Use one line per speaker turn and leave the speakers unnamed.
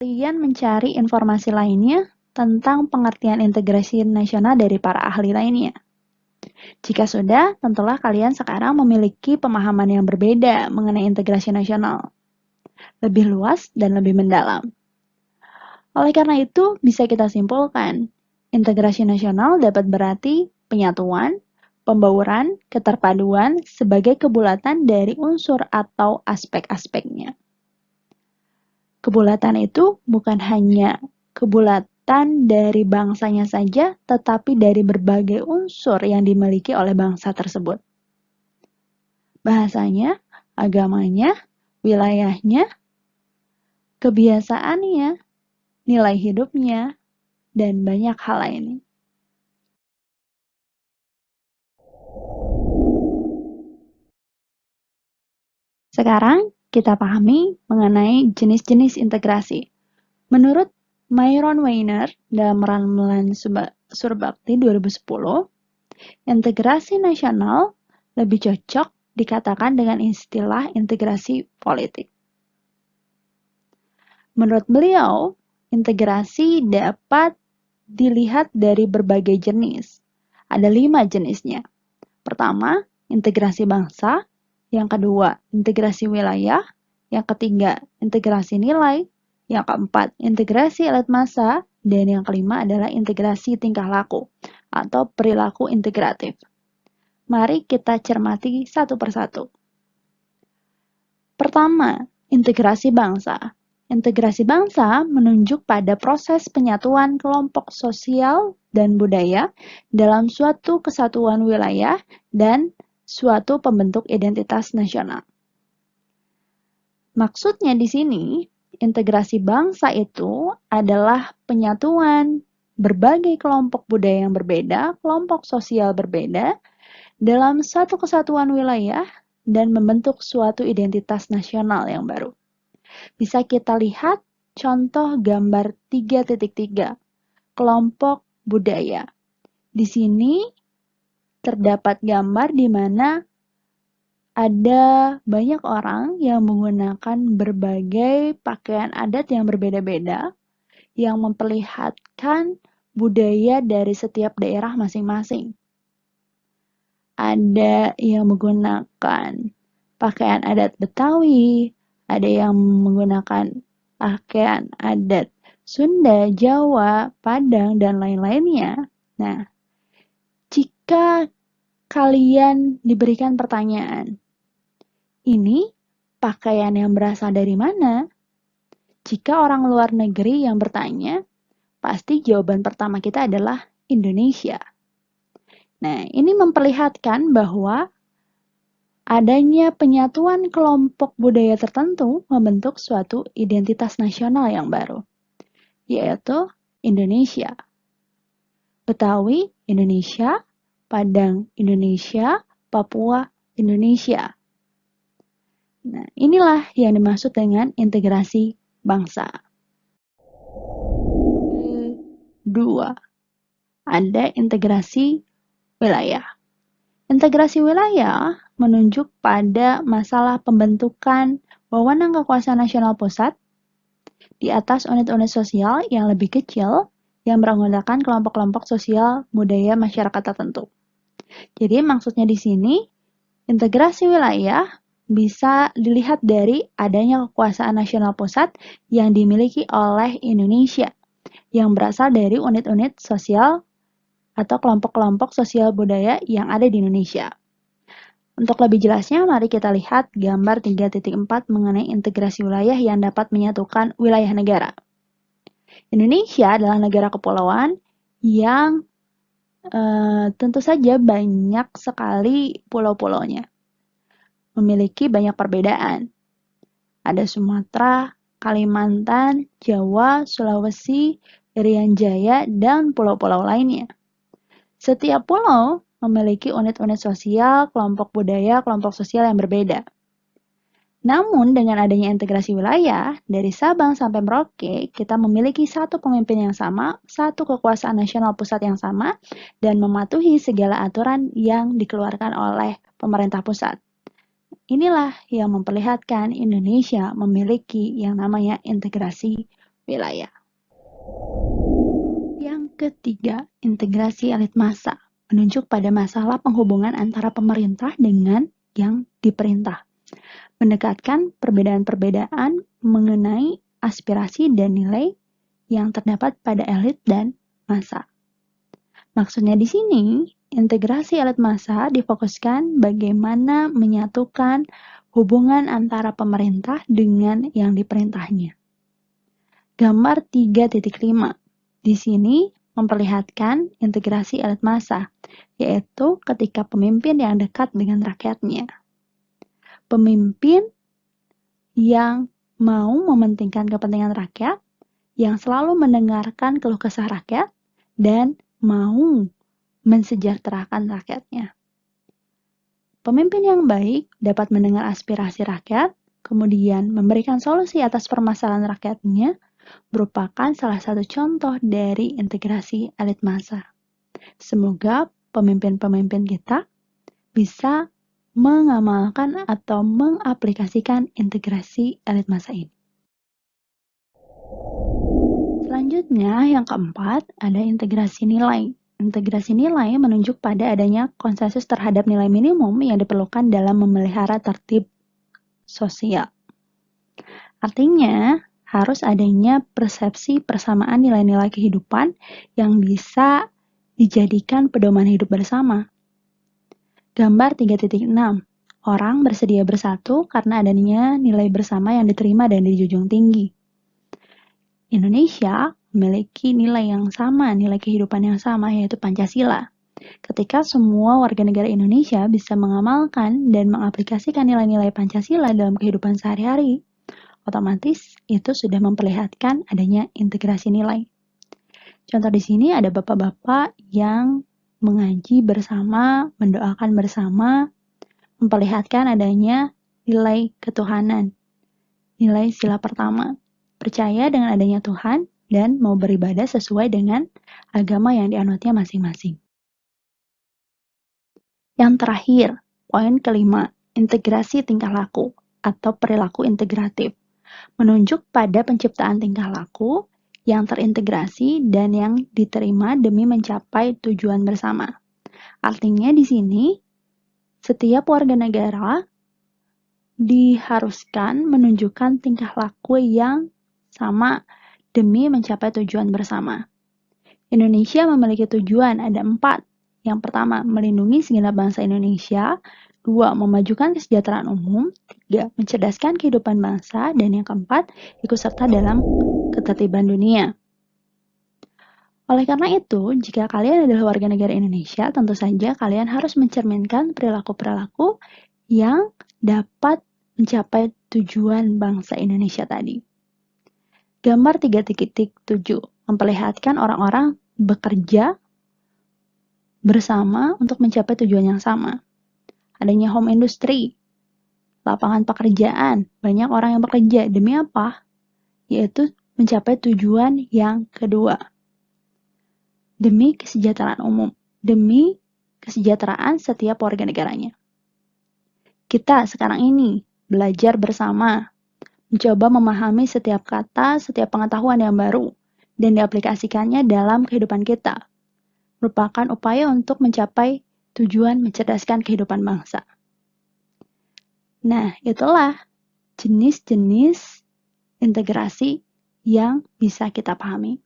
kalian mencari informasi lainnya tentang pengertian integrasi nasional dari para ahli lainnya? Jika sudah, tentulah kalian sekarang memiliki pemahaman yang berbeda mengenai integrasi nasional, lebih luas dan lebih mendalam. Oleh karena itu, bisa kita simpulkan, integrasi nasional dapat berarti penyatuan, pembauran, keterpaduan sebagai kebulatan dari unsur atau aspek-aspeknya. Kebulatan itu bukan hanya kebulatan dari bangsanya saja, tetapi dari berbagai unsur yang dimiliki oleh bangsa tersebut. Bahasanya, agamanya, wilayahnya, kebiasaannya, nilai hidupnya, dan banyak hal lainnya. Sekarang kita pahami mengenai jenis-jenis integrasi. Menurut Myron Weiner dalam Ramalan Surbakti 2010, integrasi nasional lebih cocok dikatakan dengan istilah integrasi politik. Menurut beliau, integrasi dapat dilihat dari berbagai jenis. Ada 5 jenisnya. Pertama, integrasi bangsa. Yang kedua, integrasi wilayah. Yang ketiga, integrasi nilai. Yang keempat, integrasi elit massa. Dan yang kelima adalah integrasi tingkah laku atau perilaku integratif. Mari kita cermati satu persatu. Pertama, integrasi bangsa. Integrasi bangsa menunjuk pada proses penyatuan kelompok sosial dan budaya dalam suatu kesatuan wilayah dan suatu pembentuk identitas nasional. Maksudnya di sini, integrasi bangsa itu adalah penyatuan berbagai kelompok budaya yang berbeda, kelompok sosial berbeda, dalam satu kesatuan wilayah dan membentuk suatu identitas nasional yang baru. Bisa kita lihat contoh gambar 3.3, kelompok budaya. Di sini terdapat gambar di mana ada banyak orang yang menggunakan berbagai pakaian adat yang berbeda-beda yang memperlihatkan budaya dari setiap daerah masing-masing. Ada yang menggunakan pakaian adat Betawi, ada yang menggunakan pakaian adat Sunda, Jawa, Padang, dan lain-lainnya. Nah, jika kalian diberikan pertanyaan, ini pakaian yang berasal dari mana? Jika orang luar negeri yang bertanya, pasti jawaban pertama kita adalah Indonesia. Nah, ini memperlihatkan bahwa adanya penyatuan kelompok budaya tertentu membentuk suatu identitas nasional yang baru, yaitu Indonesia. Betawi, Indonesia, Padang, Indonesia, Papua, Indonesia. Nah, inilah yang dimaksud dengan integrasi bangsa. Kedua, ada integrasi wilayah. Integrasi wilayah menunjuk pada masalah pembentukan wewenang kekuasaan nasional pusat di atas unit-unit sosial yang lebih kecil yang beranggotakan kelompok-kelompok sosial budaya masyarakat tertentu. Jadi maksudnya di sini, integrasi wilayah bisa dilihat dari adanya kekuasaan nasional pusat yang dimiliki oleh Indonesia yang berasal dari unit-unit sosial atau kelompok-kelompok sosial budaya yang ada di Indonesia. Untuk lebih jelasnya, mari kita lihat gambar 3.4 mengenai integrasi wilayah yang dapat menyatukan wilayah negara. Indonesia adalah negara kepulauan yang tentu saja banyak sekali pulau-pulaunya. Memiliki banyak perbedaan. Ada Sumatera, Kalimantan, Jawa, Sulawesi, Irian Jaya, dan pulau-pulau lainnya. Setiap pulau memiliki unit-unit sosial, kelompok budaya, kelompok sosial yang berbeda. Namun, dengan adanya integrasi wilayah, dari Sabang sampai Merauke, kita memiliki satu pemimpin yang sama, satu kekuasaan nasional pusat yang sama, dan mematuhi segala aturan yang dikeluarkan oleh pemerintah pusat. Inilah yang memperlihatkan Indonesia memiliki yang namanya integrasi wilayah. Yang ketiga, integrasi elit massa menunjuk pada masalah penghubungan antara pemerintah dengan yang diperintah. Mendekatkan perbedaan-perbedaan mengenai aspirasi dan nilai yang terdapat pada elit dan massa. Maksudnya di sini, integrasi elit massa difokuskan bagaimana menyatukan hubungan antara pemerintah dengan yang diperintahnya. Gambar 3.5. Di sini memperlihatkan integrasi elit massa, yaitu ketika pemimpin yang dekat dengan rakyatnya. Pemimpin yang mau mementingkan kepentingan rakyat, yang selalu mendengarkan keluh kesah rakyat, dan mau mensejahterakan rakyatnya. Pemimpin yang baik dapat mendengar aspirasi rakyat, kemudian memberikan solusi atas permasalahan rakyatnya, merupakan salah satu contoh dari integrasi elit massa. Semoga pemimpin-pemimpin kita bisa mengamalkan atau mengaplikasikan integrasi elit massa ini. Selanjutnya, yang keempat, ada integrasi nilai. Integrasi nilai menunjuk pada adanya konsensus terhadap nilai minimum yang diperlukan dalam memelihara tertib sosial. Artinya, harus adanya persepsi persamaan nilai-nilai kehidupan yang bisa dijadikan pedoman hidup bersama. Gambar 3.6. Orang bersedia bersatu karena adanya nilai bersama yang diterima dan dijunjung tinggi. Indonesia memiliki nilai yang sama, nilai kehidupan yang sama, yaitu Pancasila. Ketika semua warga negara Indonesia bisa mengamalkan dan mengaplikasikan nilai-nilai Pancasila dalam kehidupan sehari-hari, otomatis itu sudah memperlihatkan adanya integrasi nilai. Contoh di sini ada bapak-bapak yang mengaji bersama, mendoakan bersama, memperlihatkan adanya nilai ketuhanan, nilai sila pertama, percaya dengan adanya Tuhan dan mau beribadah sesuai dengan agama yang dianutnya masing-masing. Yang terakhir, poin kelima, integrasi tingkah laku atau perilaku integratif, menunjuk pada penciptaan tingkah laku yang terintegrasi dan yang diterima demi mencapai tujuan bersama. Artinya di sini, setiap warga negara diharuskan menunjukkan tingkah laku yang sama demi mencapai tujuan bersama. Indonesia memiliki tujuan, ada 4. Yang pertama, melindungi segenap bangsa Indonesia. 2. Memajukan kesejahteraan umum. 3. Mencerdaskan kehidupan bangsa. Dan yang keempat, ikut serta dalam ketertiban dunia. Oleh karena itu, jika kalian adalah warga negara Indonesia, tentu saja kalian harus mencerminkan perilaku-perilaku yang dapat mencapai tujuan bangsa Indonesia tadi. Gambar 3.7 memperlihatkan orang-orang bekerja bersama untuk mencapai tujuan yang sama. Adanya home industry, lapangan pekerjaan, banyak orang yang bekerja. Demi apa? Yaitu mencapai tujuan yang kedua. Demi kesejahteraan umum, demi kesejahteraan setiap warga negaranya. Kita sekarang ini belajar bersama, mencoba memahami setiap kata, setiap pengetahuan yang baru, dan diaplikasikannya dalam kehidupan kita. Merupakan upaya untuk mencapai tujuan mencerdaskan kehidupan bangsa. Nah, itulah jenis-jenis integrasi yang bisa kita pahami.